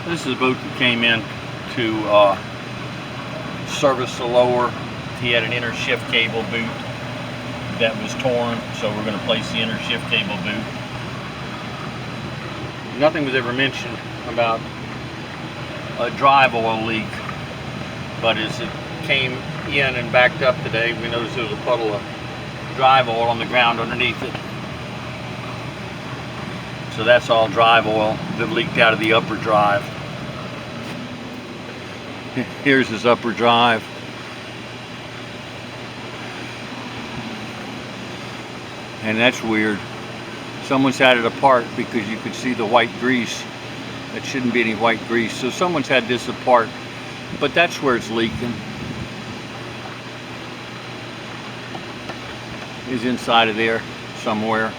This is a boat that came in to service the lower. He had an inner shift cable boot that was torn, so we're going to place the inner shift cable boot. Nothing was ever mentioned about a drive oil leak, but as it came in and backed up today, we noticed there was a puddle of drive oil on the ground underneath it. So that's all drive oil that leaked out of the upper drive. Here's his upper drive. And that's weird. Someone's had it apart because you could see the white grease. That shouldn't be any white grease. So someone's had this apart, but that's where it's leaking. Is inside of there somewhere.